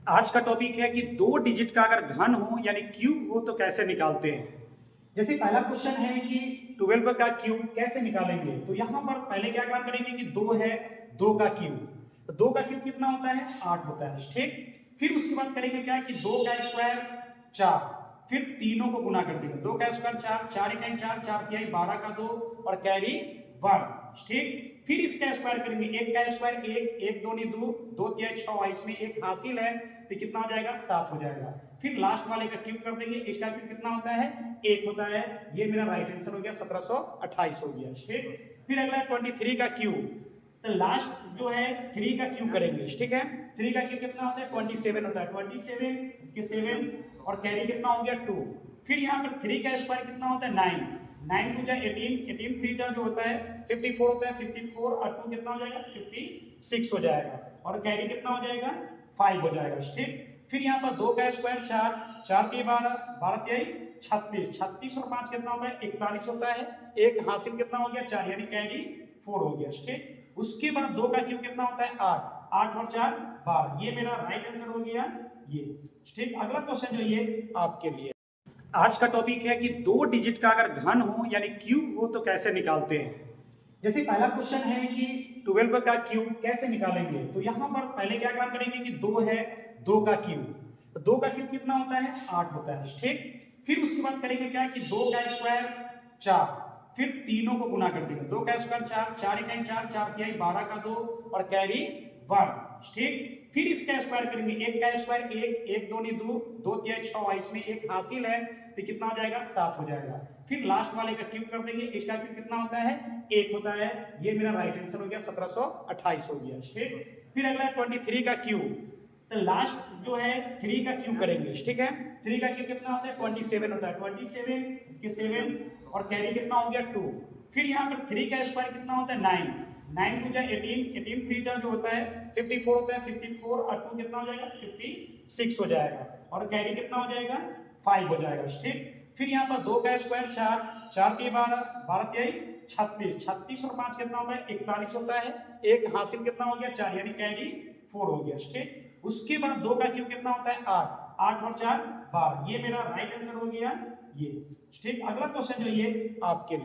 आज का टॉपिक है कि दो डिजिट का अगर घन हो यानी क्यूब हो तो कैसे निकालते हैं। जैसे पहला क्वेश्चन है कि 12 का क्यूब कैसे निकालेंगे। तो यहां पर पहले क्या काम करेंगे कि दो है, दो का क्यूब, तो दो का क्यूब कितना होता है 8 होता है, ठीक। फिर उसके बाद करेंगे क्या कि दो का स्क्वायर 4, फिर तीनों को गुना कर देंगे, दो का स्क्वायर 4, 4 इकाई 4, 4 तिहाई 12 का 2 और कैरी 1, ठीक। फिर इसका स्क्वायर करेंगे, एक का स्क्वायर एक, एक दो नहीं दो, दो तिहाई 6, इसमें एक हासिल है तो कितना हो जाएगा 7 हो जाएगा। फिर लास्ट वाले का क्यूब कर देंगे, एक का क्यूब कितना होता है 1 होता है। ये मेरा राइट आंसर हो गया 1728 हो गया, ठीक। फिर अगला 23 का क्यूब, तो लास्ट जो है 3 का क्यूब करेंगे, ठीक है। 3 का क्यूब कितना होता है 27 होता है, 27 के 7 और कैरी कितना हो गया 2। फिर यहाँ पर 3 का स्क्वायर कितना होता है 9, 9 टू जा 18, 18 3 जा जो होता है 54 होता है, 54 और 2 कितना हो जाएगा 56 हो जाएगा और कैरी कितना हो जाएगा 5 हो जाएगा, ठीक। फिर यहाँ पर 2 का स्क्वायर 4, 4 के 12, 12 तिहाई 36, 36 और 5 कितना होता है 41 होता है, एक हासिल कितना हो गया 4 यानी कैरी 4 हो गया, ठीक। उसके बाद 2 का क्यूब कितना होता है 8, 8 और 4 12, ये मेरा राइट आंसर हो गया ये, ठीक। अगला क्वेश्चन जो ये आपके लिए आज का टॉपिक है कि दो डिजिट का अगर घन हो यानी क्यूब हो तो कैसे निकालते हैं। जैसे पहला क्वेश्चन है कि 12 का क्यूब कैसे निकालेंगे। तो यहां पर पहले क्या काम करेंगे कि दो है, दो का क्यूब, तो दो का क्यूब कितना होता है 8 होता है, ठीक। फिर उसके बाद करेंगे क्या कि दो का स्क्वायर 4, फिर तीनों को गुना कर देंगे, दो का स्क्वायर 4, 4 इकाई 4, 4 तिहाई 12 का 2 और कैरी 1, ठीक। फिर इसका स्क्वायर करेंगे, एक का स्क्वायर एक, एक दो नहीं दो, दो तिहाई 6, इसमें एक हासिल है तो कितना हो जाएगा 7 हो जाएगा। फिर लास्ट वाले का क्यूब कर देंगे, एक का क्यूब कितना होता है 1 होता है, ये मेरा राइट आंसर हो गया 1728 हो गया, ठीक। फिर अगला 23 का क्यूब, तो लास्ट जो है 3 का क्यूब करेंगे, ठीक है। 3 का क्यूब कितना होता है 27 होता है, 27 के 7 और कैरी कितना हो गया 2। फिर यहाँ पर 3 का स्क्वायर कितना होता है 9, 9 टू जा 18, 18 3 जा जो होता है 54 होता है, 54 और 2 कितना हो जाएगा 56 हो जाएगा और कैरी कितना हो जाएगा 5 हो जाएगा, ठीक। फिर यहाँ पर 2 का स्क्वायर 4, 4 के 12, 12 तिहाई 36, 36 और 5 कितना होता है 41 होता है, एक हासिल कितना हो गया 4 यानी कैरी 4 हो गया, ठीक। उसके बाद 2 का क्यूब कितना होता है 8, 8 और 4 12, ये मेरा राइट आंसर हो गया ये, ठीक। अगला क्वेश्चन जो ये आपके